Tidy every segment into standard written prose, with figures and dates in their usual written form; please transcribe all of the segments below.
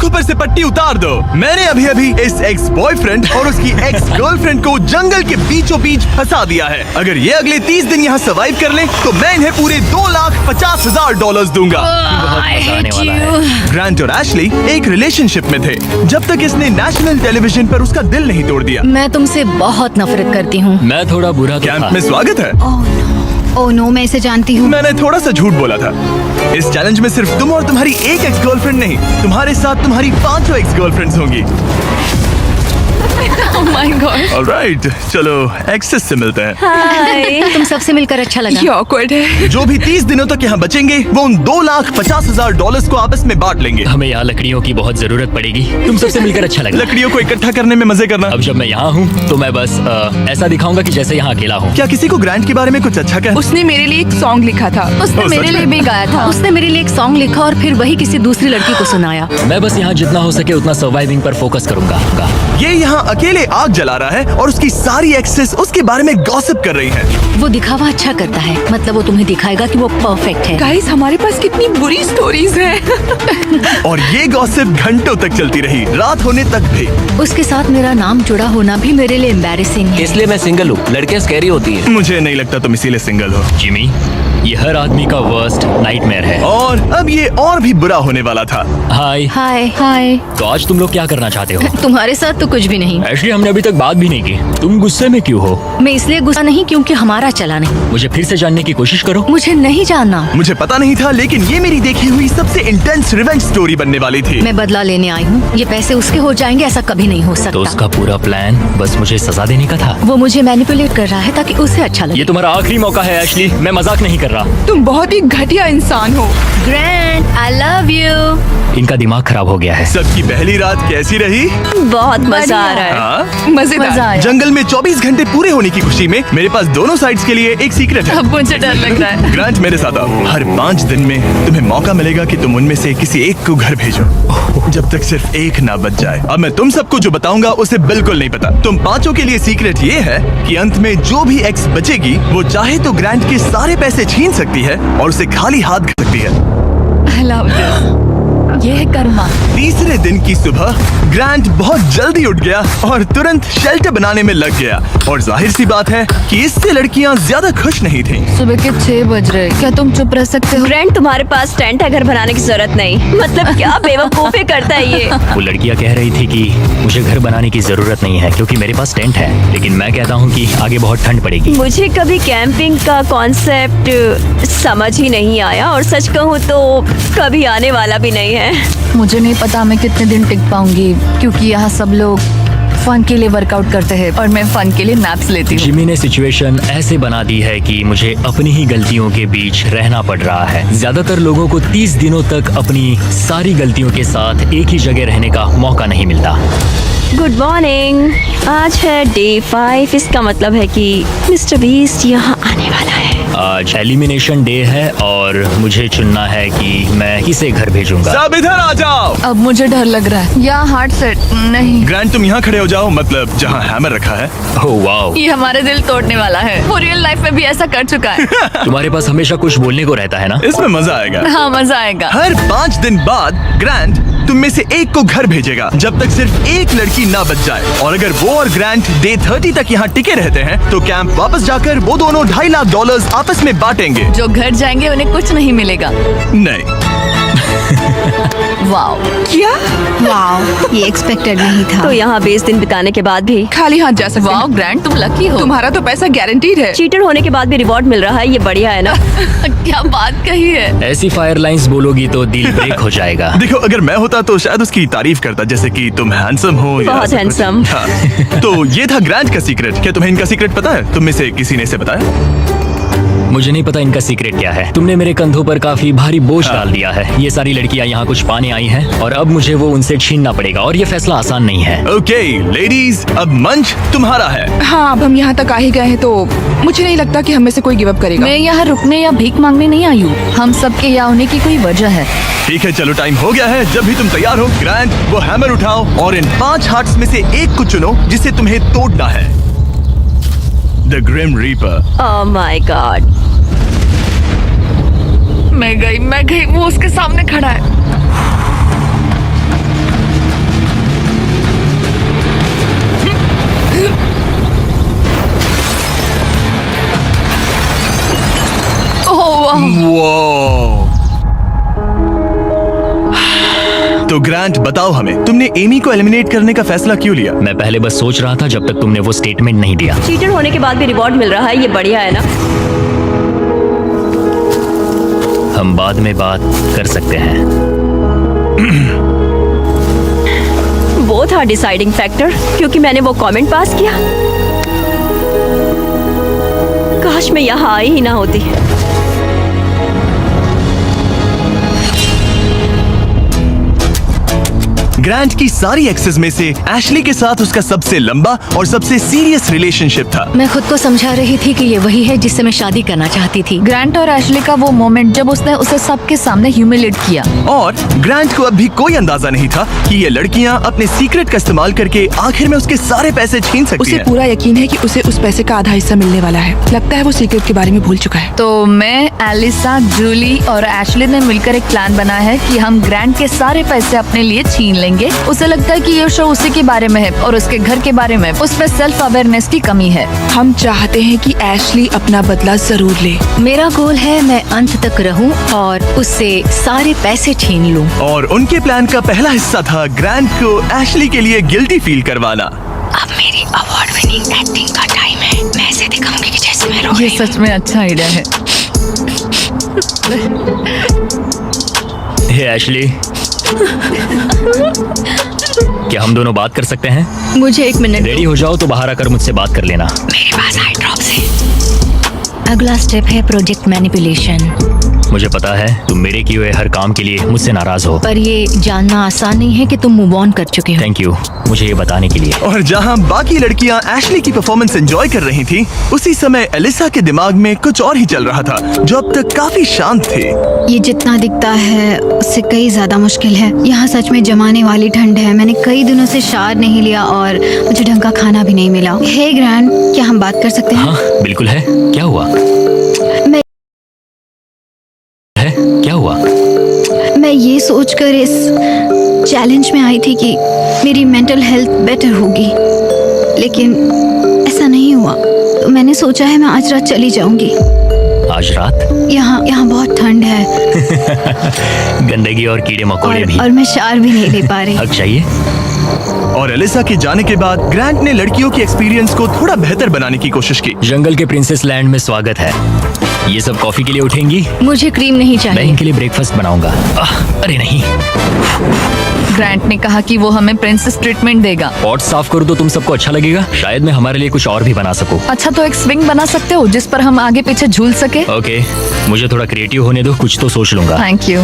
आंखों पर से पट्टी उतार दो। मैंने अभी अभी इस एक्स बॉयफ्रेंड और उसकी एक्स गर्लफ्रेंड को जंगल के बीचों बीच फंसा दिया है। अगर ये अगले 30 दिन यहाँ सर्वाइव कर लें तो मैं इन्हें पूरे $2,50,000 दूंगा। ग्रांट और एशली एक रिलेशनशिप में थे जब तक इसने नेशनल टेलीविजन पर उसका दिल नहीं तोड़ दिया। मैं तुमसे बहुत नफरत करती हूँ। मैं थोड़ा बुरा तो कैंप था। में स्वागत है। ओह नो, मैं इसे जानती हूँ। मैंने थोड़ा सा झूठ बोला था। इस चैलेंज में सिर्फ तुम और तुम्हारी एक एक्स गर्लफ्रेंड नहीं, तुम्हारे साथ तुम्हारी 500 एक्स गर्लफ्रेंड्स होंगी। Oh my God। ऑलराइट, चलो एक्सेस से मिलते हैं। हाय। तुम सबसे मिलकर अच्छा लगा। ये awkward है। जो भी 30 दिनों तक यहाँ बचेंगे वो उन $2,50,000 को आपस में बांट लेंगे। हमें यहाँ लकड़ियों की बहुत जरूरत पड़ेगी। तुम सबसे मिलकर अच्छा लगा। लकड़ियों को इकट्ठा करने में मजे करना। अब जब मैं यहाँ हूँ तो मैं बस ऐसा दिखाऊंगा कि जैसे यहाँ अकेला हूँ। क्या किसी को ग्रांट के बारे में कुछ अच्छा कहना? उसने मेरे लिए एक सॉन्ग लिखा था। उसने ओह, मेरे सच लिए में? भी गाया था। उसने मेरे लिए एक सॉन्ग लिखा और फिर वही किसी दूसरी लड़की को सुनाया। मैं बस यहाँ जितना हो सके उतना सर्वाइविंग पर फोकस करूंगा। ये यहाँ अकेले आग जला रहा है और उसकी सारी एक्सेस उसके बारे में गॉसिप कर रही है। वो दिखावा अच्छा करता है, मतलब वो तुम्हें दिखाएगा कि वो परफेक्ट है। गाइस, हमारे पास कितनी बुरी स्टोरीज हैं। और ये गॉसिप घंटों तक चलती रही, रात होने तक भी। उसके साथ मेरा नाम जुड़ा होना भी मेरे लिए एम्बैरेसिंग है। इसलिए मैं सिंगल हूँ। लड़कियाँ स्कैरी होती हैं। मुझे नहीं लगता तुम इसीलिए सिंगल हो। जिमी, ये हर आदमी का वर्स्ट नाइटमेयर है। और अब ये और भी बुरा होने वाला था। हाय। हाय हाय। तो आज तुम लोग क्या करना चाहते हो? तुम्हारे साथ तो कुछ भी नहीं। एक्चुअली हमने अभी तक बात भी नहीं की। तुम गुस्से में क्यों हो? मैं इसलिए गुस्सा नहीं क्योंकि हमारा चला नहीं। मुझे फिर से जानने की कोशिश करो। मुझे नहीं जानना। मुझे पता नहीं था, लेकिन ये मेरी देखी हुई सबसे इंटेंस रिवेंज स्टोरी बनने वाली थी। मैं बदला लेने आई हूँ। ये पैसे उसके हो जाएंगे ऐसा कभी नहीं हो तो सकता। उसका पूरा प्लान बस मुझे सजा देने का था। वो मुझे मैनिपुलेट कर रहा है ताकि उसे अच्छा लगे। ये तुम्हारा आखिरी मौका है एशली, मैं मजाक नहीं कर रहा। तुम बहुत ही घटिया इंसान हो। Grand, I love you. इनका दिमाग खराब हो गया है। सबकी पहली रात कैसी रही? बहुत मजा आ रहा है। हाँ? मजेदार। मजा आया। जंगल में 24 घंटे पूरे होने की खुशी में मेरे पास दोनों साइड्स के लिए एक सीक्रेट है। अब मुझे डर लग रहा है। ग्रांट, मेरे साथ आओ। हर 5 दिन में तुम्हें मौका मिलेगा कि तुम उनमें से किसी एक को घर भेजो, जब तक सिर्फ एक ना बच जाए। अब मैं तुम सबको जो बताऊंगा उसे बिल्कुल नहीं पता। तुम 5 के लिए सीक्रेट ये है कि अंत में जो भी एक्स बचेगी वो चाहे तो ग्रांट के सारे पैसे छीन सकती है और उसे खाली हाथ कर सकती है। I love this। ये है कर्मा। तीसरे दिन की सुबह ग्रांट बहुत जल्दी उठ गया और तुरंत शेल्टर बनाने में लग गया। और जाहिर सी बात है कि इससे लड़कियां ज्यादा खुश नहीं थीं। सुबह के 6 बज रहे, क्या तुम चुप रह सकते हो? ग्रैंड, तुम्हारे पास टेंट है, घर बनाने की जरूरत नहीं। मतलब क्या बेवकूफी करता है ये। वो लड़कियां कह रही थी कि मुझे घर बनाने की जरूरत नहीं है क्योंकि मेरे पास टेंट है, लेकिन मैं कहता हूँ कि आगे बहुत ठंड पड़ेगी। मुझे कभी कैंपिंग का कॉन्सेप्ट समझ ही नहीं आया और सच कहूँ तो कभी आने वाला भी नहीं है। मुझे नहीं पता मैं कितने दिन टिक पाऊंगी क्योंकि यहाँ सब लोग फन के लिए वर्कआउट करते हैं और मैं फन के लिए नैप्स लेती हूँ। जिमी ने सिचुएशन ऐसे बना दी है कि मुझे अपनी ही गलतियों के बीच रहना पड़ रहा है। ज्यादातर लोगों को 30 दिनों तक अपनी सारी गलतियों के साथ एक ही जगह रहने का मौका नहीं मिलता। Good morning. आज है डे 5। इसका मतलब है कि मिस्टर बीस्ट यहाँ आने वाला है। आज एलिमिनेशन डे है और मुझे चुनना है कि मैं किसे घर भेजूंगा। सब इधर आ जाओ। अब मुझे डर लग रहा है। यहाँ हार्ट सेट नहीं। ग्रांट, तुम यहाँ खड़े हो जाओ, मतलब जहाँ हैमर रखा है। ओह वाओ, ये हमारे दिल तोड़ने वाला है। वो रियल लाइफ में भी ऐसा कर चुका है। तुम्हारे पास हमेशा कुछ बोलने को रहता है ना। इसमें मजा आएगा। हाँ, मजा आएगा। हर 5 दिन बाद ग्रांट तुम में से एक को घर भेजेगा जब तक सिर्फ एक लड़की ना बच जाए। और अगर वो और ग्रांट डे 30 तक यहाँ टिके रहते हैं तो कैंप वापस जाकर वो दोनों $2.5 लाख आपस में बांटेंगे। जो घर जाएंगे उन्हें कुछ नहीं मिलेगा। नहीं। वाओ, क्या? वाओ, ये एक्सपेक्टेड नहीं था। तो यहाँ 20 दिन बिताने के बाद भी खाली हाथ जा सकते वाओ हैं। ग्रैंड, तुम लकी हो। तुम्हारा तो पैसा गारंटीड है। चीटर होने के बाद भी रिवॉर्ड मिल रहा है, ये बढ़िया है ना। क्या बात कही है। ऐसी फायर लाइंस बोलोगी तो दिल ब्रेक हो जाएगा। देखो, अगर मैं होता तो शायद उसकी तारीफ करता, जैसे कि तुम हैंडसम हो या बहुत ऐसा कुछ। हैंडसम। हाँ। तो ये था ग्रांट का सीक्रेट। क्या तुम्हें इनका सीक्रेट पता है? तुम में से किसी ने इसे बताया? मुझे नहीं पता इनका सीक्रेट क्या है। तुमने मेरे कंधों पर काफी भारी बोझ डाल दिया है। ये सारी लड़कियां यहाँ कुछ पाने आई हैं और अब मुझे वो उनसे छीनना पड़ेगा और ये फैसला आसान नहीं है। ओके लेडीज, अब मंच तुम्हारा है। हाँ, अब हम यहाँ तक आ ही गए हैं तो मुझे नहीं लगता कि हम में से कोई गिव अप करेगा। मैं यहाँ रुकने या भीख मांगने नहीं आई हूँ। हम सबके यहाँ होने की कोई वजह है। ठीक है, चलो टाइम हो गया है। जब भी तुम तैयार हो ग्रांट, वो हैमर उठाओ और इन 5 हार्ट्स में से एक को चुनो जिसे तुम्हें तोड़ना है। The grim reaper. Oh my god. मैं गई, वो उसके सामने खड़ा है। तो ग्रांट बताओ हमें, तुमने एमी को एलिमिनेट करने का फैसला क्यों लिया? मैं पहले बस सोच रहा था जब तक तुमने वो स्टेटमेंट नहीं दिया। चीटर होने के बाद भी रिवॉर्ड मिल रहा है, ये बढ़िया है ना? हम बाद में बात कर सकते हैं। वो था डिसाइडिंग फैक्टर, क्योंकि मैंने वो कमेंट पास किया। काश मैं यहाँ आई ही ना होती। ग्रांट की सारी एक्सेस में से एशली के साथ उसका सबसे लंबा और सबसे सीरियस रिलेशनशिप था। मैं खुद को समझा रही थी कि ये वही है जिससे मैं शादी करना चाहती थी। ग्रांट और एशली का वो मोमेंट जब उसने उसे सबके सामने ह्यूमिलेट किया। और ग्रांट को अब भी कोई अंदाजा नहीं था कि ये लड़कियां अपने सीक्रेट का इस्तेमाल करके आखिर में उसके सारे पैसे छीन सकती उसे हैं। पूरा यकीन है कि उसे उस पैसे का आधा हिस्सा मिलने वाला है। लगता है वो सीक्रेट के बारे में भूल चुका है। तो मैं, एलिसा, जूली और एशली ने मिलकर एक प्लान बना है कि हम ग्रांट के सारे पैसे अपने लिए छीन लेंगे। उसे लगता है कि ये शो उसी के बारे में है और उसके घर के बारे में। उसमें सेल्फ अवेयरनेस की कमी है। हम चाहते हैं कि एशली अपना बदला जरूर ले। मेरा गोल है मैं अंत तक रहूं और उससे सारे पैसे छीन लूं। और उनके प्लान का पहला हिस्सा था ग्रांट को एशली के लिए गिल्टी फील करवाना। अब मेरी अवार्ड विनिंग एक्टिंग का टाइम है। मैं ऐसे दिखाऊंगी कि जैसे मैं रो ये रही हूं। सच में अच्छा आइडिया है। हे एशली, क्या हम दोनों बात कर सकते हैं? मुझे 1 मिनट। रेडी हो जाओ तो बाहर आकर मुझसे बात कर लेना। मेरे पास आई ड्रॉप्स है। अगला स्टेप है प्रोजेक्ट मैनिपुलेशन। मुझे पता है तुम मेरे किए हुए हर काम के लिए मुझसे नाराज हो। पर ये जानना आसान नहीं है कि तुम मूव ऑन कर चुके हो। थैंक यू मुझे ये बताने के लिए। और जहां बाकी लड़कियां एशली की परफॉर्मेंस एंजॉय कर रही थी, उसी समय एलिसा के दिमाग में कुछ और ही चल रहा था, जो अब तक काफी शांत थे। ये जितना दिखता है उससे कई ज्यादा मुश्किल है। यहाँ सच में जमाने वाली ठंड है। मैंने कई दिनों से शावर नहीं लिया और मुझे ढंग का खाना भी नहीं मिला। हे ग्रैंड, क्या हम बात कर सकते हैं? हाँ बिल्कुल है। क्या हुआ? मैं है क्या हुआ? मैं ये सोचकर इस चैलेंज में आई थी कि मेरी मेंटल हेल्थ बेटर होगी, लेकिन ऐसा नहीं हुआ। तो मैंने सोचा है मैं आज रात चली जाऊंगी। आज रात? यहाँ बहुत ठंड है गंदगी और कीड़े मकोड़े भी। और मैं शावर भी नहीं ले पा रही। हक चाहिए। और एलिसा के जाने के बाद ग्रांट ने लड़कियों की एक्सपीरियंस को थोड़ा बेहतर बनाने की कोशिश की। जंगल के प्रिंसेस लैंड में स्वागत है। ये सब कॉफी के लिए उठेंगी? मुझे क्रीम नहीं मैं चाहिए। इनके लिए ब्रेकफास्ट बनाऊंगा। अरे नहीं, ग्रांट ने कहा कि वो हमें प्रिंसेस ट्रीटमेंट देगा। पॉट साफ करूँ तो तुम सबको अच्छा लगेगा। शायद मैं हमारे लिए कुछ और भी बना सकूं। अच्छा, तो एक स्विंग बना सकते हो जिस पर हम आगे पीछे झूल सके। ओके, मुझे थोड़ा क्रिएटिव होने दो, कुछ तो सोच लूंगा। Thank you.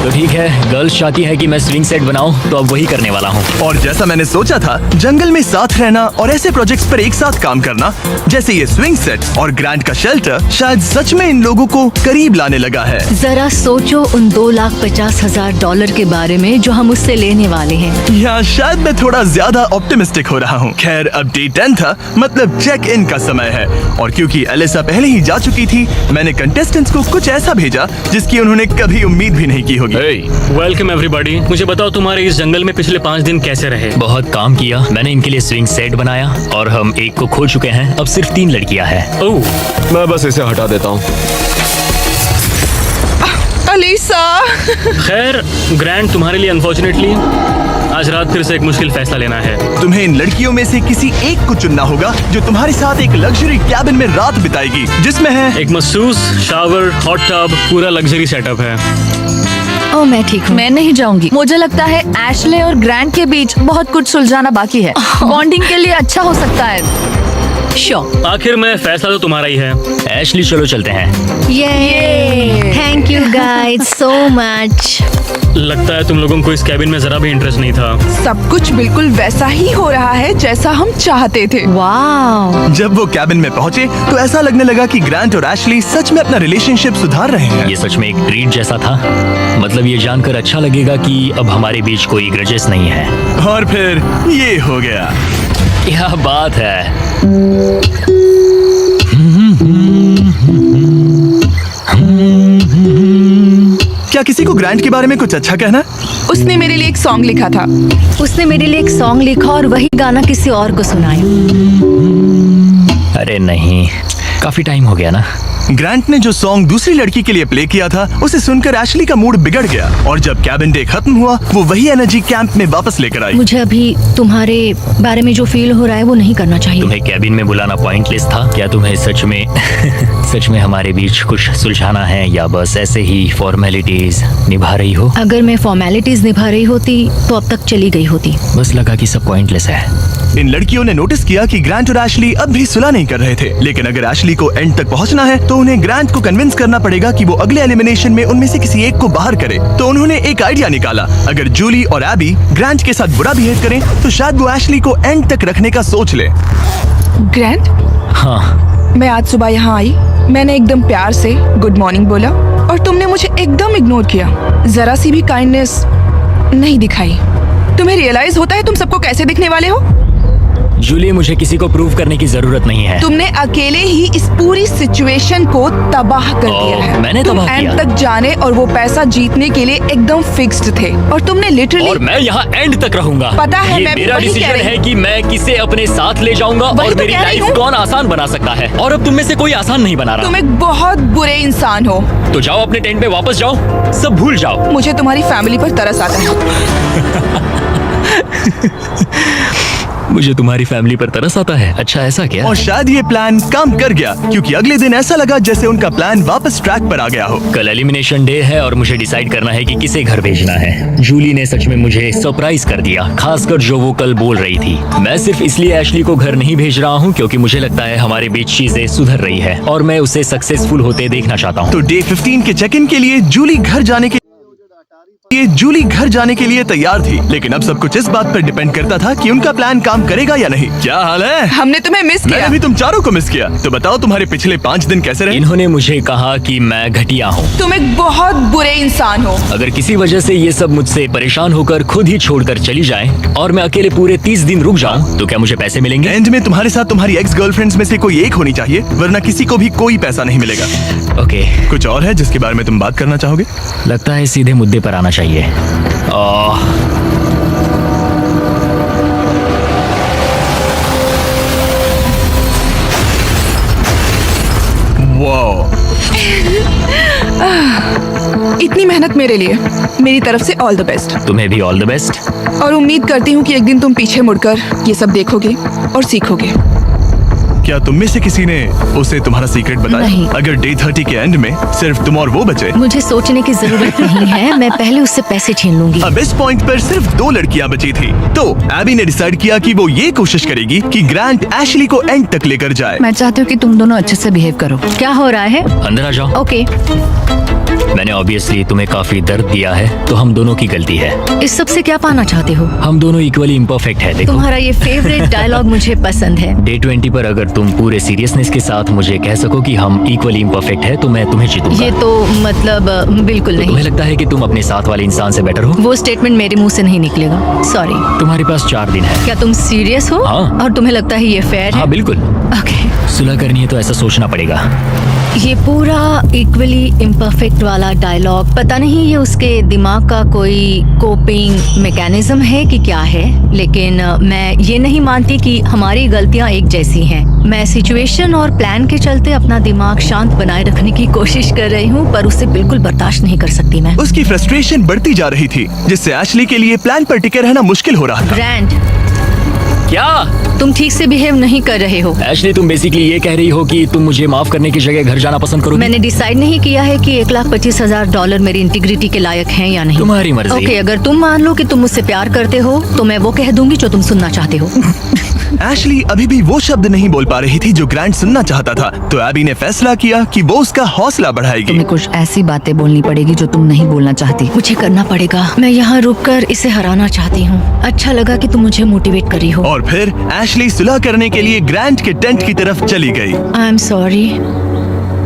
तो ठीक है, गर्ल्स चाहती है कि मैं स्विंग सेट बनाऊं, तो अब वही करने वाला हूँ। और जैसा मैंने सोचा था, जंगल में साथ रहना और ऐसे प्रोजेक्ट्स पर एक साथ काम करना, जैसे ये स्विंग सेट और ग्रांट का शेल्टर, शायद सच में इन लोगों को करीब लाने लगा है। जरा सोचो उन $2,50,000 के बारे में जो हम उससे लेने वाले हैं। या शायद मैं थोड़ा ज्यादा ऑप्टिमिस्टिक हो रहा हूँ। खैर, अब डे 10 था, मतलब चेक इन का समय है। और क्योंकि एलिसा पहले ही जा चुकी थी, मैंने कंटेस्टेंट्स को कुछ ऐसा भेजा जिसकी उन्होंने कभी उम्मीद भी नहीं की होगी। Welcome everybody. मुझे बताओ तुम्हारे इस जंगल में पिछले 5 दिन कैसे रहे? बहुत काम किया। मैंने इनके लिए स्विंग सेट बनाया और हम एक को खो चुके हैं। अब सिर्फ 3 लड़कियां हैं। ओह, मैं बस इसे हटा देता हूँ। एलिसा। खैर ग्रैंड, तुम्हारे लिए अनफॉर्चुनेटली आज रात फिर से एक मुश्किल फैसला लेना है। तुम्हें इन लड़कियों में से किसी एक को चुनना होगा जो तुम्हारे साथ एक लग्जरी कैबिन में रात बिताएगी, जिसमें है एक मसूस, शावर, हॉट टब, पूरा लग्जरी सेटअप है। ओ, मैं ठीक हूँ। मैं नहीं जाऊंगी। मुझे लगता है एशले और ग्रांट के बीच बहुत कुछ सुलझाना बाकी है। बॉन्डिंग के लिए अच्छा हो सकता है। श्योर। आखिर में फैसला तो तुम्हारा ही है। एशली, चलो चलते हैं। ये thank you guys so much. लगता है तुम लोगों को इस कैबिन में जरा भी इंटरेस्ट नहीं था। सब कुछ बिल्कुल वैसा ही हो रहा है जैसा हम चाहते थे। वाओ। जब वो कैबिन में पहुंचे तो ऐसा लगने लगा कि ग्रांट और एशली सच में अपना रिलेशनशिप सुधार रहे हैं। ये सच में एक ट्रीट जैसा था। मतलब ये जानकर अच्छा लगेगा कि अब हमारे बीच कोई ग्रजेस नहीं है। और फिर ये हो गया। क्या बात है। क्या किसी को ग्रांट के बारे में कुछ अच्छा कहना? उसने मेरे लिए एक सॉन्ग लिखा था। उसने मेरे लिए एक सॉन्ग लिखा और वही गाना किसी और को सुनाया। अरे नहीं, काफी टाइम हो गया ना। ग्रांट ने जो सॉन्ग दूसरी लड़की के लिए प्ले किया था उसे सुनकर एशली का मूड बिगड़ गया और जब कैबिन डे खत्म हुआ वो वही एनर्जी कैंप में वापस लेकर आई। मुझे अभी तुम्हारे बारे में जो फील हो रहा है वो नहीं करना चाहिए। तुम्हें कैबिन में बुलाना पॉइंटलेस था क्या? तुम्हें सच में सच में हमारे बीच कुछ सुलझाना है या बस ऐसे ही फॉर्मेलिटीज निभा रही हो? अगर मैं फॉर्मेलिटीज निभा रही होती तो अब तक चली गई होती। बस लगा कि सब पॉइंटलेस है। इन लड़कियों ने नोटिस किया कि ग्रांट और एशली अब भी सुलह नहीं कर रहे थे, लेकिन अगर एशली को एंड तक पहुंचना है तो उन्हें ग्रांट को कन्विंस करना पड़ेगा कि वो अगले एलिमिनेशन में उनमें से किसी एक को बाहर करे। तो उन्होंने एक आइडिया निकाला, अगर जूली और एबी ग्रांट के साथ बुरा बिहेव करें तो शायद वो एशली को एंड तक रखने का सोच ले। ग्रैंड, हाँ, मैं आज सुबह यहाँ आई, मैंने एकदम प्यार से गुड मॉर्निंग बोला और तुमने मुझे एकदम इग्नोर किया, जरा सी भी काइंडनेस नहीं दिखाई। तुम्हें रियलाइज होता है तुम सबको कैसे दिखने वाले हो? जूली, मुझे किसी को प्रूव करने की जरूरत नहीं है। तुमने अकेले ही इस पूरी सिचुएशन को तबाह कर दिया है। मैंने तुम तबाह एंड किया? तक जाने और वो पैसा जीतने के लिए एकदम फिक्स्ड थे और तुमने लिटरली। और मैं यहाँ एंड तक रहूंगा। पता है, ये मैं भी मेरा वही कह डिसीजन रही है हूँ। कि मैं किसे अपने साथ ले जाऊंगा वही और तो मेरी कह रही लाइफ हूँ। कौन आसान बना सकता है। और अब तुम में से कोई आसान नहीं बना रहा। तुम एक बहुत बुरे इंसान हो। तो जाओ अपने टेंट पे वापस जाओ, सब भूल जाओ। मुझे तुम्हारी फैमिली पर तरस आता है। मुझे तुम्हारी फैमिली पर तरस आता है। अच्छा, ऐसा क्या? और शायद ये प्लान काम कर गया, क्योंकि अगले दिन ऐसा लगा जैसे उनका प्लान वापस ट्रैक पर आ गया हो। कल एलिमिनेशन डे है और मुझे डिसाइड करना है कि किसे घर भेजना है। जूली ने सच में मुझे सरप्राइज कर दिया, खासकर जो वो कल बोल रही थी। मैं सिर्फ इसलिए एशली को घर नहीं भेज रहा हूँ क्योंकि मुझे लगता है हमारे बीच चीजें सुधर रही है और मैं उसे सक्सेसफुल होते देखना चाहता हूँ। तो डे 15 के चेक इन के लिए जूली घर जाने के लिए तैयार थी, लेकिन अब सब कुछ इस बात पर डिपेंड करता था कि उनका प्लान काम करेगा या नहीं। क्या हाल है? हमने तुम्हें मिस किया। मैंने भी तुम चारों को मिस किया। तो बताओ तुम्हारे पिछले 5 दिन कैसे रहे? इन्होंने मुझे कहा कि मैं घटिया हूँ। तुम एक बहुत बुरे इंसान हो। अगर किसी वजह से ये सब मुझसे परेशान होकर खुद ही छोड़कर चली जाएं और मैं अकेले पूरे 30 दिन रुक जाऊं तो क्या मुझे पैसे मिलेंगे? एंड में तुम्हारे साथ तुम्हारी एक्स गर्लफ्रेंड्स में से कोई एक होनी चाहिए, वरना किसी को भी कोई पैसा नहीं मिलेगा। ओके, कुछ और है जिसके बारे में तुम बात करना चाहोगे? लगता है सीधे मुद्दे पर आना चाहिए। वाओ, इतनी मेहनत मेरे लिए, मेरी तरफ से ऑल द बेस्ट। तुम्हें भी ऑल द बेस्ट। और उम्मीद करती हूँ कि एक दिन तुम पीछे मुड़कर ये सब देखोगे और सीखोगे। क्या तुम में से किसी ने उसे तुम्हारा सीक्रेट बताया? नहीं। अगर डे 30 के एंड में सिर्फ तुम और वो बचे, मुझे सोचने की जरूरत नहीं है, मैं पहले उससे पैसे छीन लूंगी। अब इस पॉइंट पर सिर्फ 2 लड़कियां बची थी। तो एबी ने डिसाइड किया कि वो ये कोशिश करेगी कि ग्रांट एशली को एंड तक लेकर जाए। मैं चाहती हूँ कि तुम दोनों अच्छे से बिहेव करो। क्या हो रहा है? अंदर आ जाओ। ओके, मैंने ऑब्वियसली तुम्हें काफी दर्द दिया है, तो हम दोनों की गलती है। इस सब से क्या पाना चाहते हो? हम दोनों इक्वली इम्परफेक्ट है। देखो, तुम्हारा ये फेवरेट डायलॉग मुझे पसंद है। डे 20 पर अगर तुम पूरे सीरियसनेस के साथ मुझे कह सको कि हम इक्वली इम्परफेक्ट है तो मैं तुम्हें जीतूंगा। ये तो मतलब बिल्कुल नहीं। तुम्हें लगता है कि तुम अपने साथ वाले इंसान से बेटर हो? वो स्टेटमेंट मेरे मुंह से नहीं निकलेगा, सॉरी। तुम्हारे पास 4 दिन है। क्या तुम सीरियस हो? हाँ। और तुम्हें लगता है ये फेयर है? हाँ बिल्कुल। ओके। सुलह करनी है तो ऐसा सोचना पड़ेगा। ये पूरा इक्वली इम्परफेक्ट वाला डायलॉग, पता नहीं ये उसके दिमाग का कोई कोपिंग मैकेनिज्म है कि क्या है, लेकिन मैं ये नहीं मानती कि हमारी गलतियां एक जैसी हैं। मैं सिचुएशन और प्लान के चलते अपना दिमाग शांत बनाए रखने की कोशिश कर रही हूँ, पर उसे बिल्कुल बर्दाश्त नहीं कर सकती मैं। उसकी फ्रस्ट्रेशन बढ़ती जा रही थी, जिससे एशली के लिए प्लान पर टिके रहना मुश्किल हो रहा था। ग्रैंड, क्या तुम ठीक से बिहेव नहीं कर रहे हो। एशली, तुम बेसिकली ये कह रही हो कि तुम मुझे माफ करने की जगह घर जाना पसंद करोगी? मैंने डिसाइड नहीं किया है कि $1,25,000 मेरी इंटीग्रिटी के लायक हैं या नहीं। तुम्हारी मर्जी। ओके, अगर तुम मान लो कि तुम मुझसे प्यार करते हो तो मैं वो कह दूंगी जो तुम सुनना चाहते हो। एशली अभी भी वो शब्द नहीं बोल पा रही थी जो ग्रांट सुनना चाहता था, तो एबी ने फैसला किया कि वो उसका हौसला बढ़ाएगी। तुम्हें कुछ ऐसी बातें बोलनी पड़ेगी जो तुम नहीं बोलना चाहती। मुझे करना पड़ेगा, मैं यहाँ रुककर इसे हराना चाहती हूँ। अच्छा लगा कि तुम मुझे मोटिवेट कर रही हो। और फिर एशली सुलह करने के लिए ग्रांट के टेंट की तरफ चली गई। I am sorry.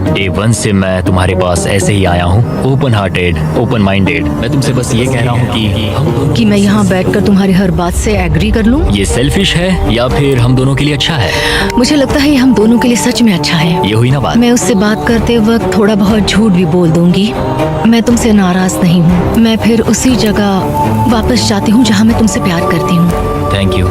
डे 1 से मैं तुम्हारे पास ऐसे ही आया हूँ, ओपन हार्टेड, ओपन माइंडेड। मैं तुमसे बस ये कह रहा हूँ कि मैं यहाँ बैठकर तुम्हारी हर बात से एग्री कर लूँ। ये सेल्फिश है या फिर हम दोनों के लिए अच्छा है? मुझे लगता है ये हम दोनों के लिए सच में अच्छा है। ये हुई ना बात। मैं उससे बात करते वक्त थोड़ा बहुत झूठ भी बोल दूंगी। मैं तुमसे नाराज नहीं हूँ। मैं फिर उसी जगह वापस जाती हूँ जहाँ मैं तुमसे प्यार करती हूँ। Thank you.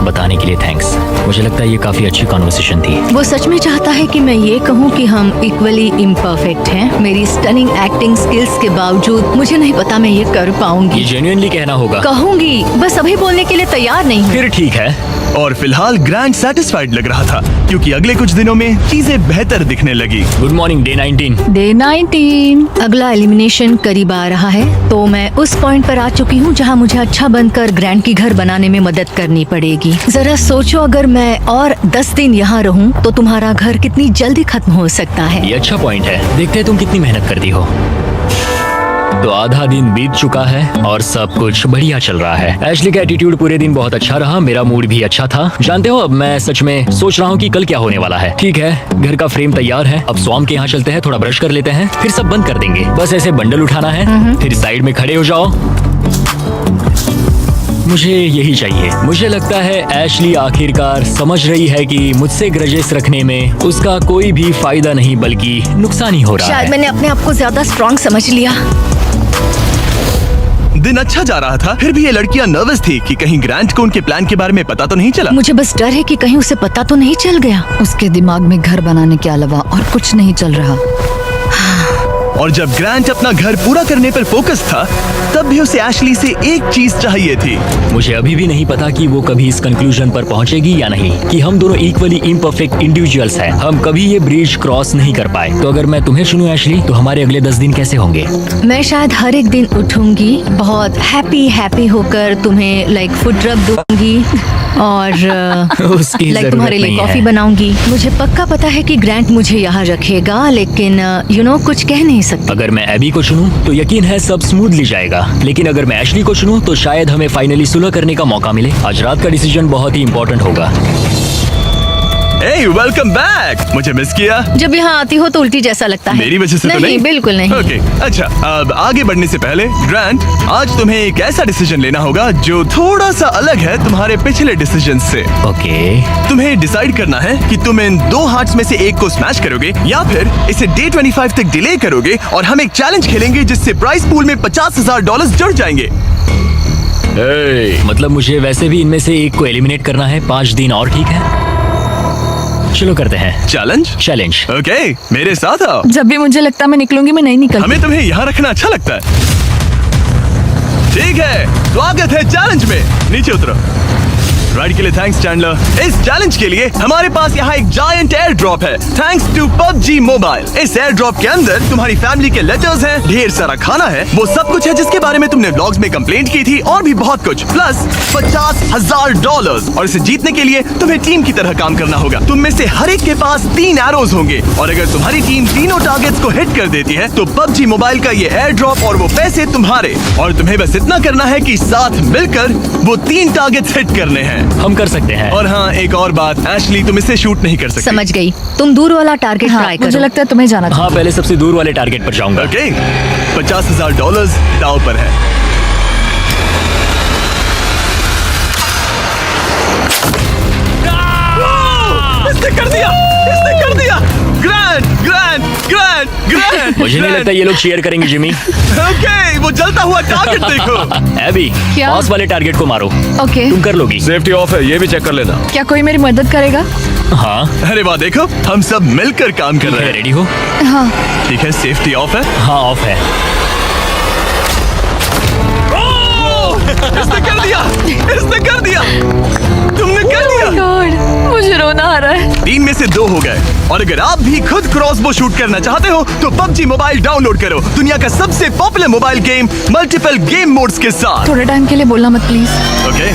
बताने के लिए थैंक्स। मुझे लगता है ये काफी अच्छी कॉन्वर्सेशन थी। वो सच में चाहता है कि मैं ये कहूँ कि हम इक्वली इम्परफेक्ट हैं। मेरी स्टनिंग एक्टिंग स्किल्स के बावजूद मुझे नहीं पता मैं ये कर ये पाऊंगी। जेन्युइनली कहना होगा। कहूंगी, बस अभी बोलने के लिए तैयार नहीं हूँ। फिर ठीक है। और फिलहाल ग्रैंड सेटिस्फाइड लग रहा था क्योंकि अगले कुछ दिनों में चीजें बेहतर दिखने लगी। Good morning day 19। डे 19। अगला एलिमिनेशन करीब आ रहा है, तो मैं उस पॉइंट पर आ चुकी हूँ जहाँ मुझे अच्छा बनकर ग्रैंड की घर बनाने में मदद करनी पड़ेगी। जरा सोचो, अगर मैं और 10 दिन यहाँ रहूँ तो तुम्हारा घर कितनी जल्दी खत्म हो सकता है। ये अच्छा पॉइंट है। देखते हैं तुम कितनी मेहनत करती हो। तो आधा दिन बीत चुका है और सब कुछ बढ़िया चल रहा है। एशली का एटीट्यूड पूरे दिन बहुत अच्छा रहा, मेरा मूड भी अच्छा था। जानते हो, अब मैं सच में सोच रहा हूँ कि कल क्या होने वाला है। ठीक है, घर का फ्रेम तैयार है। अब स्वाम के यहाँ चलते हैं, थोड़ा ब्रश कर लेते हैं, फिर सब बंद कर देंगे। बस ऐसे बंडल उठाना है, फिर साइड में खड़े हो जाओ। मुझे यही चाहिए। मुझे लगता है एशली आखिरकार समझ रही है कि मुझसे ग्रजेस रखने में उसका कोई भी फायदा नहीं बल्कि नुकसान ही हो रहा शायद है। मैंने अपने आप को ज्यादा स्ट्रॉन्ग समझ लिया। दिन अच्छा जा रहा था, फिर भी ये लड़कियां नर्वस थी कि कहीं ग्रैंट को उनके प्लान के बारे में पता तो नहीं चला। मुझे बस डर है कि कहीं उसे पता तो नहीं चल गया। उसके दिमाग में घर बनाने के अलावा और कुछ नहीं चल रहा। और जब ग्रैंट अपना घर पूरा करने पर फोकस था, तब भी उसे एशली से एक चीज चाहिए थी। मुझे अभी भी नहीं पता कि वो कभी इस कंक्लूजन पर पहुंचेगी या नहीं कि हम दोनों इक्वली इम्परफेक्ट इंडिविजुअल्स हैं। हम कभी ये ब्रिज क्रॉस नहीं कर पाए। तो अगर मैं तुम्हें चुनूं एशली, तो हमारे अगले 10 दिन कैसे होंगे? मैं शायद हर एक दिन उठूंगी, बहुत हैप्पी होकर तुम्हें लाइक फूड रब दूंगी और उसकी लाइक तुम्हारे लिए जरूरत नहीं कॉफी है। बनाऊंगी। मुझे पक्का पता है कि ग्रैंट मुझे यहाँ रखेगा, लेकिन कुछ कह नहीं सकती। अगर मैं एबी को चुनूं तो यकीन है सब स्मूथली जाएगा, लेकिन अगर मैं एशली को चुनूं तो शायद हमें फाइनली सुलह करने का मौका मिले। आज रात का डिसीजन बहुत ही इंपॉर्टेंट होगा। Hey, welcome back! मुझे मिस किया? जब यहाँ आती हो तो उल्टी जैसा लगता है। मेरी वजह से तो नहीं? बिल्कुल नहीं। ओके, अच्छा, अब आगे बढ़ने से पहले ग्रैंट, आज तुम्हें एक ऐसा डिसीजन लेना होगा जो थोड़ा सा अलग है तुम्हारे पिछले डिसीजन से। ओके। तुम्हें डिसाइड करना है कि तुम इन 2 हार्ट्स में से एक को स्मैश करोगे या फिर इसे डे 25 तक डिले करोगे और हम एक चैलेंज खेलेंगे जिससे प्राइस पूल में $50,000 जुड़ जाएंगे। मतलब मुझे वैसे भी इनमें से एक को एलिमिनेट करना है। 5 दिन और ठीक है, चलो करते हैं चैलेंज। ओके, मेरे साथ आओ। जब भी मुझे लगता मैं निकलूंगी, मैं नहीं निकलती। हमें तुम्हें यहाँ रखना अच्छा लगता है। ठीक है, स्वागत है चैलेंज में। नीचे उतरो। राइड के लिए थैंक्स चैंडलर। इस चैलेंज के लिए हमारे पास यहाँ एक जायंट एयर ड्रॉप है, थैंक्स टू PUBG मोबाइल। इस एयर ड्रॉप के अंदर तुम्हारी फैमिली के लेटर्स हैं, ढेर सारा खाना है, वो सब कुछ है जिसके बारे में तुमने व्लॉग्स में कंप्लेंट की थी, और भी बहुत कुछ, प्लस $50,000। और इसे जीतने के लिए तुम्हें टीम की तरह काम करना होगा। तुम में से हर एक के पास 3 एरोज होंगे, और अगर तुम्हारी टीम तीनों टारगेट्स को हिट कर देती है तो PUBG मोबाइल का ये एयर ड्रॉप और वो पैसे तुम्हारे। और तुम्हें बस इतना करना है कि साथ मिलकर वो 3 टारगेट्स हिट करने हैं। हम कर सकते हैं। और हाँ, एक और बात, एशली तुम इससे शूट नहीं कर सकती। समझ गई। तुम दूर वाला टारगेट हाँ, ट्राई मुझे करो। लगता है तुम्हें जाना था। हाँ, पहले सबसे दूर वाले टारगेट पर जाऊंगा। ओके, $50,000 दांव पर है। इसने कर दिया, इसने कर दिया। ग्रैंड। मुझे नहीं लगता ये लोग शेयर करेंगे जिमी। ओके, वो जलता हुआ टारगेट देखो। एबी, क्या? पास वाले टारगेट को मारो। ओके, तुम कर लोगी। सेफ्टी ऑफ है, ये भी चेक कर लेना। क्या कोई मेरी मदद करेगा? हाँ, अरे वाह, देखो हम सब मिलकर काम कर रहे हैं। रेडी हो? हाँ। ठीक है, सेफ्टी ऑफ है। हाँ, ऑफ है। इसने कर दिया, इसने कर दिया, तुमने कर दिया। गॉड, मुझे रोना आ रहा है। 3 में से 2 हो गए। और अगर आप भी खुद क्रॉसबो शूट करना चाहते हो तो PUBG मोबाइल डाउनलोड करो, दुनिया का सबसे popular mobile game multiple game modes के साथ। थोड़े टाइम के लिए बोलना मत प्लीज। ओके,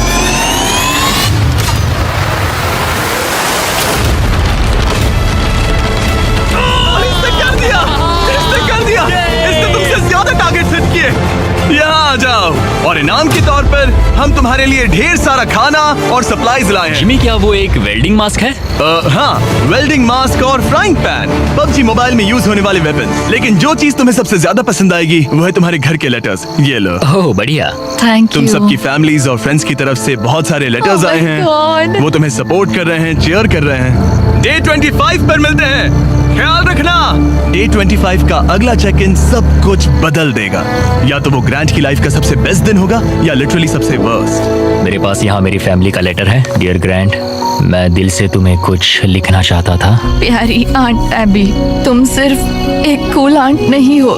इसने कर दिया, इसने कर दिया, इसने तुमसे ज्यादा टारगेट हिट किए। यहाँ आ जाओ, और इनाम के तौर पर हम तुम्हारे लिए ढेर सारा खाना और सप्लाईज लाए हैं। जिमी, क्या वो एक वेल्डिंग मास्क है? हाँ, वेल्डिंग मास्क और फ्राइंग पैन, PUBG मोबाइल में यूज होने वाले वेपन। लेकिन जो चीज तुम्हें सबसे ज्यादा पसंद आएगी वो है तुम्हारे घर के लेटर्स। ये लो। ओह, बढ़िया। Thank you. तुम सबकी फैमिलीज और फ्रेंड्स की तरफ से बहुत सारे लेटर्स Oh my आए हैं। God. वो तुम्हें सपोर्ट कर रहे हैं, चीयर कर रहे हैं। डे 25 पर मिलते हैं। ख्याल रखना, डे 25 का अगला चेक इन सब कुछ बदल देगा। या तो वो ग्रांट की लाइफ का सबसे बेस्ट दिन होगा या लिटरली सबसे वर्स्ट। मेरे पास यहाँ मेरी फैमिली का लेटर है। डियर ग्रैंड, मैं दिल से तुम्हें कुछ लिखना चाहता था। प्यारी आंट एबी, तुम सिर्फ एक कूल आंट नहीं हो,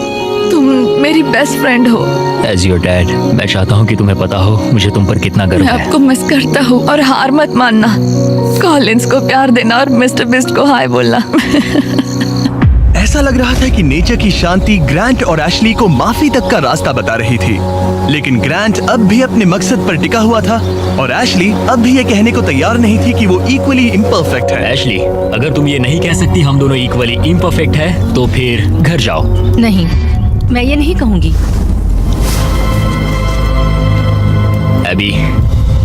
तुम मेरी बेस्ट फ्रेंड हो। एज योर डैड, मैं चाहता हूँ कि तुम्हें पता हो मुझे तुम पर कितना गर्व मैं है। आपको मिस करता हूँ और हार मत मानना। कॉलिंस को प्यार देना और मिस्टर बिस्ट को हाय बोलना। ऐसा लग रहा था कि नेचर की शांति ग्रांट और एशली को माफी तक का रास्ता बता रही थी, लेकिन ग्रांट अब भी अपने मकसद पर टिका हुआ था और एशली अब भी ये कहने को तैयार नहीं थी कि वो इक्वली इम्परफेक्ट है। एशली, अगर तुम ये नहीं कह सकती हम दोनों इक्वली इम्परफेक्ट है तो फिर घर जाओ। नहीं, मैं ये नहीं कहूंगी। अभी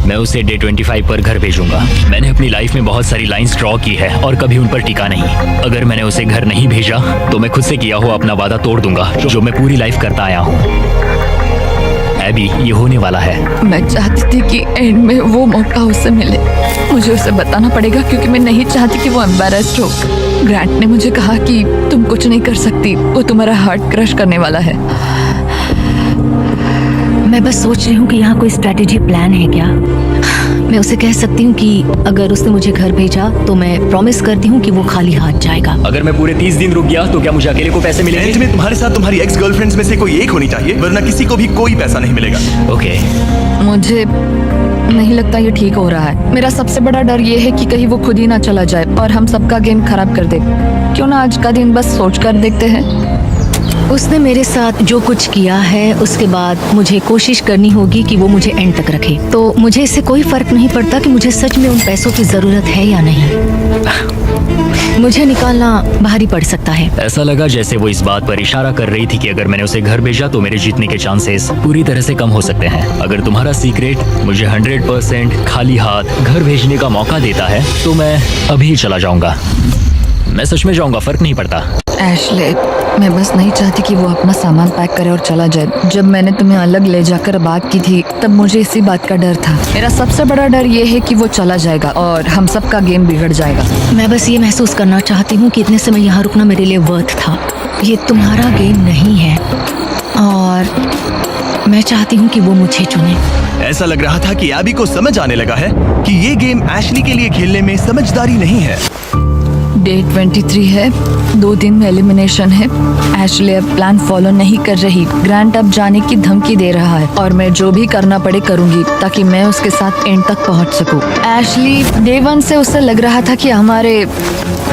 मैं उसे डे 25 पर घर भेजूंगा। मैंने अपनी लाइफ में बहुत सारी लाइंस ड्रॉ की है और कभी उन पर टिका नहीं। अगर मैंने उसे घर नहीं भेजा तो मैं खुद से किया हुआ अपना वादा तोड़ दूंगा जो मैं पूरी लाइफ करता आया हूँ। अभी ये होने वाला है। मैं चाहती थी कि एंड में वो मौका उसे मिले। मुझे उसे बताना पड़ेगा क्योंकि मैं नहीं चाहती कि वो एम्बैरेस्ड हो। ग्रांट ने मुझे कहा कि तुम कुछ नहीं कर सकती, वो तुम्हारा हार्ट क्रश करने वाला है। मैं बस सोच रही हूँ कि यहाँ कोई स्ट्रेटेजी प्लान है क्या। मैं उसे कह सकती हूँ कि अगर उसने मुझे घर भेजा तो मैं प्रॉमिस करती हूँ कि वो खाली हाथ जाएगा। अगर मैं पूरे 30 दिन रुक गया तो क्या मुझे अकेले को पैसे एंड मिलेंगे? में तुम्हारे साथ तुम्हारी एक्स गर्लफ्रेंड्स में से कोई एक होनी चाहिए, वरना किसी को भी कोई पैसा नहीं मिलेगा। ओके। मुझे नहीं लगता ये ठीक हो रहा है। मेरा सबसे बड़ा डर ये है कि कहीं वो खुद ही ना चला जाए और हम सबका गेम खराब कर दे। क्यों ना आज का दिन बस सोच कर देखते हैं। उसने मेरे साथ जो कुछ किया है उसके बाद मुझे कोशिश करनी होगी कि वो मुझे एंड तक रखे। तो मुझे इससे कोई फर्क नहीं पड़ता कि मुझे सच में उन पैसों की जरूरत है या नहीं। मुझे निकालना भारी पड़ सकता है। ऐसा लगा जैसे वो इस बात पर इशारा कर रही थी कि अगर मैंने उसे घर भेजा तो मेरे जीतने के चांसेस पूरी तरह से कम हो सकते हैं। अगर तुम्हारा सीक्रेट मुझे 100% खाली हाथ घर भेजने का मौका देता है तो मैं अभी चला जाऊंगा। मैं सच में जाऊंगा, फर्क नहीं पड़ता। एशले, मैं बस नहीं चाहती कि वो अपना सामान पैक करे और चला जाए। जब मैंने तुम्हें अलग ले जाकर बात की थी तब मुझे इसी बात का डर था। मेरा सबसे बड़ा डर ये है कि वो चला जाएगा और हम सबका गेम बिगड़ जाएगा। मैं बस ये महसूस करना चाहती हूँ कि इतने समय यहाँ रुकना मेरे लिए वर्थ था। ये तुम्हारा गेम नहीं है और मैं चाहती हूँ कि वो मुझे चुने। ऐसा लग रहा था कि एबी को समझ आने लगा है कि ये गेम एशली के लिए खेलने में समझदारी नहीं है। डे 23 है, 2 दिन में एलिमिनेशन है। एशले अब प्लान फॉलो नहीं कर रही। ग्रांट अब जाने की धमकी दे रहा है और मैं जो भी करना पड़े करूंगी ताकि मैं उसके साथ एंड तक पहुंच सकूं। एशली, डे 1 से उसे लग रहा था कि हमारे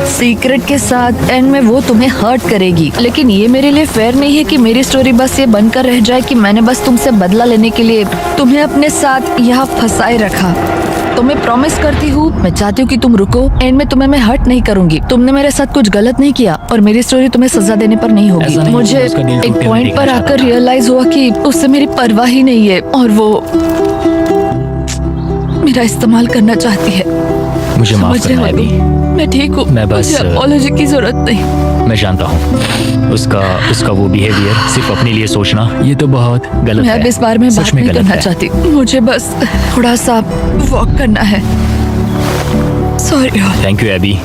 सीक्रेट के साथ एंड में वो तुम्हें हर्ट करेगी, लेकिन ये मेरे लिए फेयर नहीं है कि मेरी स्टोरी बस ये बनकर रह जाए कि मैंने बस तुमसे बदला लेने के लिए तुम्हें अपने साथ यहाँ फंसाए रखा। तो मैं प्रॉमिस करती हूँ, मैं चाहती हूँ कि तुम रुको। एंड में तुम्हें मैं हर्ट नहीं करूंगी। तुमने मेरे साथ कुछ गलत नहीं किया और मेरी स्टोरी तुम्हें सजा देने पर नहीं होगी। ऐसा नहीं मुझे होगा, उसका दिल एक टूट के पॉइंट मैं पर देखना आकर चाहता रियलाइज हुआ कि उससे मेरी परवाह ही नहीं है और वो मेरा इस्तेमाल करना चाहती है। मुझे माफ समझ रहे करना हो अभी। तुम? मैं ठीक हूँ, मैं बस- मुझे apology की जरूरत नहीं। मैं जानता हूँ उसका वो बिहेवियर सिर्फ अपने लिए सोचना ये तो बहुत गलत मैं है। अब इस बारे में सच बात में नहीं गलत करना है। चाहती। मुझे बस थोड़ा सा वॉक करना है। Sorry. Thank you AB.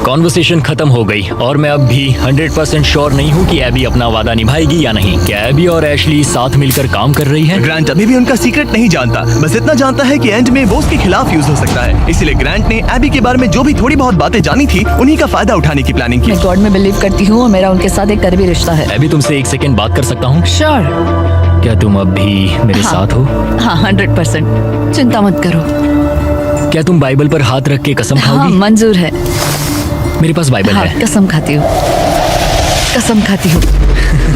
Conversation खत्म हो गई और मैं अब भी 100% श्योर नहीं हूँ कि एबी अपना वादा निभाएगी या नहीं। क्या एबी और एशली साथ मिलकर काम कर रही है? ग्रांट अभी भी उनका सीक्रेट नहीं जानता, बस इतना जानता है कि एंड में वो उसके खिलाफ यूज हो सकता है। इसलिए ग्रांट ने एबी के बारे में जो भी थोड़ी बहुत बातें जानी थी उन्हीं का फायदा उठाने की प्लानिंग की। मैं गॉड में बिलीव करती हूँ और मेरा उनके साथ एक करीबी रिश्ता है। एबी, तुमसे एक सेकंड बात कर सकता हूँ? श्योर। क्या तुम अब भी मेरे हाँ। साथ हो? हाँ, 100%। चिंता मत करो। क्या तुम बाइबल पर हाथ रख के कसम हाँ, खाओगी? मंजूर है। मेरे पास बाइबल हाँ, है। कसम खाती हूँ, कसम खाती हूँ।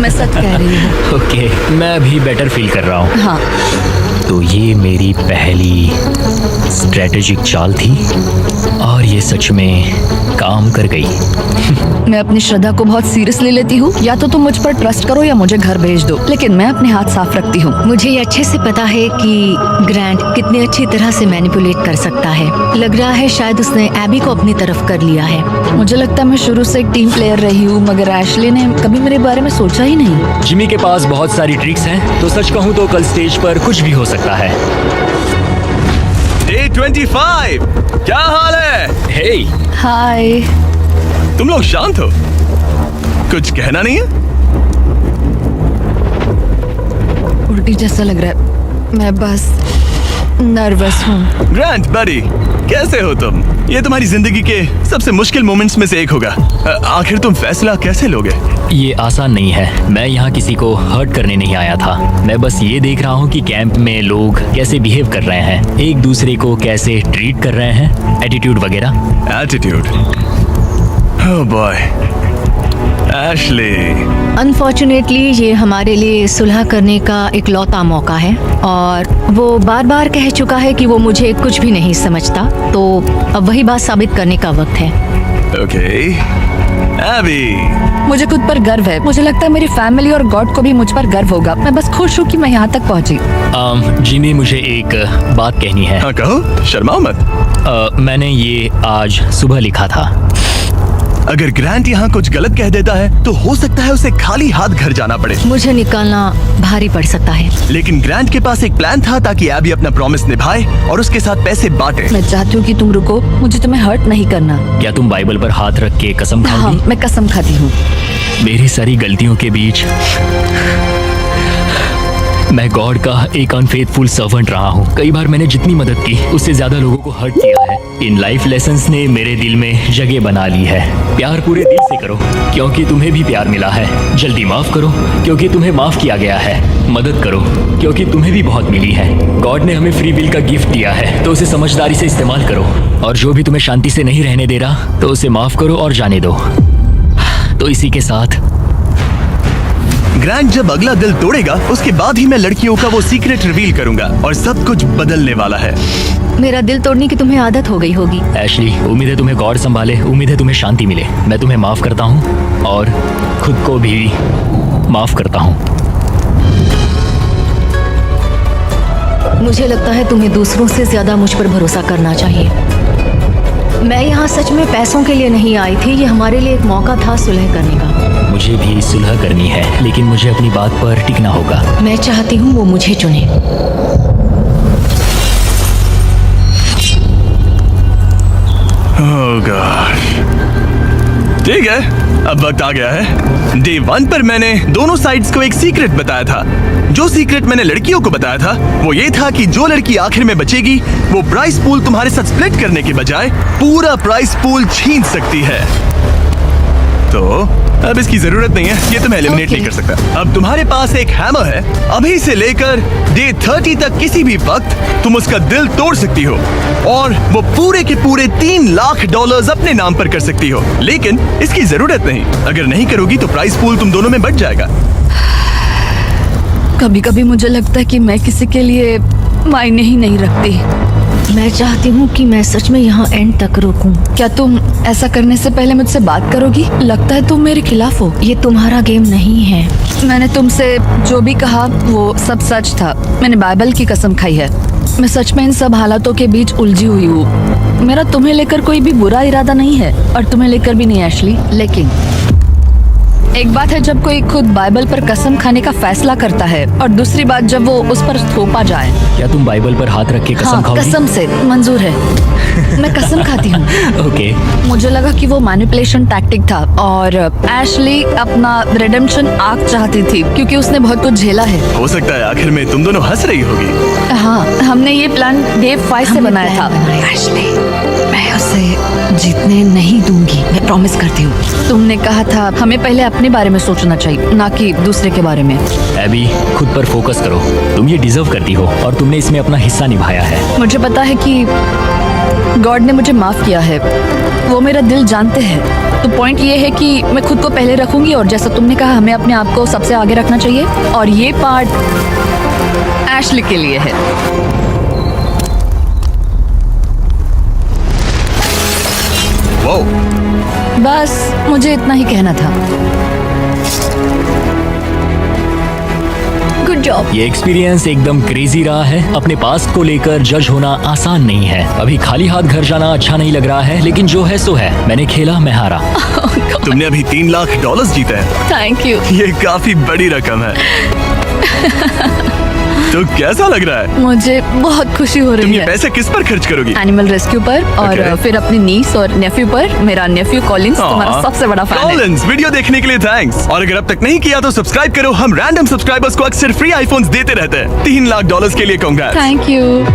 मैं सच कह रही हूँ। ओके, मैं अभी बेटर फील कर रहा हूँ। हाँ, तो ये मेरी पहली स्ट्रेटेजिक चाल थी और ये सच में काम कर गई। मैं अपनी श्रद्धा को बहुत सीरियसली लेती हूँ। या तो तुम मुझ पर ट्रस्ट करो या मुझे घर भेज दो, लेकिन मैं अपने हाथ साफ रखती हूँ। मुझे ये अच्छे से पता है कि ग्रांट कितनी अच्छी तरह से मैनिपुलेट कर सकता है। लग रहा है शायद उसने एबी को अपनी तरफ कर लिया है। मुझे लगता है मैं शुरू से एक टीम प्लेयर रही हूँ, मगर एशली ने कभी मेरे बारे में सोचा ही नहीं। जिमी के पास बहुत सारी ट्रिक्स हैं, तो सच कहूँ तो कल स्टेज पर कुछ भी हो सकता है। डे 25। क्या हाल है? हे हाय। तुम लोग शांत हो? कुछ कहना नहीं है? उल्टी जैसा लग रहा है। मैं बस नर्वस हूँ। ग्रैंट बडी, कैसे हो तुम? ये तुम्हारी जिंदगी के सबसे मुश्किल मोमेंट्स में से एक होगा। आखिर तुम फैसला कैसे लोगे? ये आसान नहीं है। मैं यहाँ किसी को हर्ट करने नहीं आया था। मैं बस ये देख रहा हूँ कि कैंप में लोग कैसे बिहेव कर रहे हैं, एक दूसरे को कैसे ट्रीट कर रहे हैं, एटीट्यूड वगैरह। Attitude? Oh boy, Ashley. Unfortunately ये हमारे लिए सुलह करने का एक लौता मौका है और वो बार बार कह चुका है कि वो मुझे कुछ भी नहीं समझता, तो अब वही बात साबित करने का वक्त है। ओके एबी, मुझे खुद पर गर्व है। मुझे लगता है मेरी फैमिली और गॉड को भी मुझ पर गर्व होगा। मैं बस खुश हूँ कि मैं यहाँ तक पहुँची। जिमी, मुझे एक बात कहनी है। हाँ कहो, शर्माओ मत। मैंने ये आज सुबह लिखा था। अगर ग्रैंट यहाँ कुछ गलत कह देता है तो हो सकता है उसे खाली हाथ घर जाना पड़े। मुझे निकालना भारी पड़ सकता है। लेकिन ग्रैंट के पास एक प्लान था ताकि एबी अपना प्रॉमिस निभाए और उसके साथ पैसे बांटे। मैं चाहती हूँ कि तुम रुको, मुझे तुम्हें हर्ट नहीं करना। क्या तुम बाइबल पर हाथ रख के कसम हाँ, खाओगी? मैं कसम खाती हूँ। मेरी सारी गलतियों के बीच मैं गॉड का एक अनफेथफुल सर्वेंट रहा हूँ। कई बार मैंने जितनी मदद की उससे ज्यादा लोगों को हर्ट किया है। इन लाइफ लेसन्स ने मेरे दिल में जगह बना ली है। प्यार पूरे दिल से करो क्योंकि तुम्हें भी प्यार मिला है। जल्दी माफ करो क्योंकि तुम्हें माफ किया गया है। मदद करो क्योंकि तुम्हें भी बहुत मिली है। गॉड ने हमें फ्री विल का गिफ्ट दिया है, तो उसे समझदारी से इस्तेमाल करो। और जो भी तुम्हें शांति से नहीं रहने दे रहा तो उसे माफ करो और जाने दो। तो इसी के साथ ग्रैंट जब अगला दिल तोड़ेगा उसके बाद ही मैं लड़कियों का वो सीक्रेट रिवील करूंगा और सब कुछ बदलने वाला है। मेरा दिल तोड़ने की तुम्हें आदत हो गई होगी। एशली, उम्मीद है तुम्हें गॉड संभाले, उम्मीद है तुम्हें शांति मिले। मैं तुम्हें माफ करता हूँ और खुद को भी माफ करता हूँ। मुझे लगता है तुम्हें दूसरों से ज्यादा मुझ पर भरोसा करना चाहिए। मैं यहाँ सच में पैसों के लिए नहीं आई थी। ये हमारे लिए एक मौका था सुलह करने का। मुझे भी सुलह करनी है, लेकिन मुझे अपनी बात पर टिकना होगा। मैं चाहती हूँ वो मुझे चुने। ओह गॉड, ठीक है, अब वक्त आ गया है। डे 1 पर मैंने दोनों साइड्स को एक सीक्रेट बताया था। जो सीक्रेट मैंने लड़कियों को बताया था वो ये था कि जो लड़की आखिर में बचेगी वो प्राइस पूल तुम्हारे साथ स्प्लिट करने के बजाय पूरा प्राइस पूल छीन सकती है। तो अब इसकी जरूरत नहीं है, ये तुम्हें एलिमिनेट नहीं कर सकता। अब तुम्हारे पास एक हैमर है। अभी से लेकर डे 30 तक किसी भी वक्त तुम उसका दिल तोड़ सकती हो और वो पूरे के पूरे $3 लाख अपने नाम पर कर सकती हो। लेकिन इसकी जरूरत नहीं। अगर नहीं करोगी तो प्राइस पूल तुम दोनों में बढ़ जाएगा। कभी कभी मुझे लगता है कि मैं किसी के लिए मायने ही नहीं रखती। मैं चाहती हूँ कि मैं सच में यहाँ एंड तक रुकूं। क्या तुम ऐसा करने से पहले मुझसे बात करोगी? लगता है तुम मेरे खिलाफ हो। ये तुम्हारा गेम नहीं है। मैंने तुमसे जो भी कहा वो सब सच था। मैंने बाइबल की कसम खाई है। मैं सच में इन सब हालातों के बीच उलझी हुई हूँ। मेरा तुम्हें लेकर कोई भी बुरा इरादा नहीं है और तुम्हें लेकर भी नहीं एशली। लेकिन एक बात है जब कोई खुद बाइबल पर कसम खाने का फैसला करता है और दूसरी बात जब वो उस पर थोपा जाए। क्या तुम बाइबल पर हाथ रख के कसम हाँ, खाओगी? कसम से मंजूर है। मैं कसम खाती हूँ। ओके। मुझे लगा कि वो मैनिपुलेशन टैक्टिक था और एशली अपना रिडेम्पशन आर्क चाहती थी क्योंकि उसने बहुत कुछ झेला है। हो सकता है आखिर में तुम दोनों हंस रही होगी। हाँ, हमने ये प्लान डे 5 से बनाया था। एशली, मैं उसे जीतने नहीं दूंगी, मैं प्रॉमिस करती हूँ। तुमने कहा था हमें पहले अपने बारे में सोचना चाहिए, ना कि दूसरे के बारे में। एबी, खुद पर फोकस करो। तुम ये डिजर्व करती हो और तुमने इसमें अपना हिस्सा निभाया है। मुझे पता है कि गॉड ने मुझे माफ किया है। वो मेरा दिल जानते हैं। तो पॉइंट ये है कि मैं खुद को पहले रखूंगी और जैसा तुमने कहा हमें अपने आप को सबसे आगे रखना चाहिए और ये पार्ट एशली के लिए है। वो बस मुझे इतना ही कहना था। Good job. ये एक्सपीरियंस एकदम क्रेजी रहा है। अपने पास्ट को लेकर जज होना आसान नहीं है। अभी खाली हाथ घर जाना अच्छा नहीं लग रहा है, लेकिन जो है सो है। मैंने खेला, मैं हारा। तुमने अभी $3 लाख जीते हैं। Thank you. ये काफी बड़ी रकम है। तो कैसा लग रहा है? मुझे बहुत खुशी हो रही तुम ये है। पैसे किस पर खर्च करोगी? एनिमल रेस्क्यू पर और Okay. फिर अपनी नीस और नेफ्यू पर। मेरा नेफ्यू कॉलिंस तुम्हारा सबसे बड़ा फैन है। कॉलिंस, वीडियो देखने के लिए थैंक्स। और अगर अब तक नहीं किया तो सब्सक्राइब करो। हम रैंडम सब्सक्राइबर्स को अक्सर फ्री आईफोन्स देते रहते हैं। $3 लाख के लिए कांग्रेट्स। Thank you.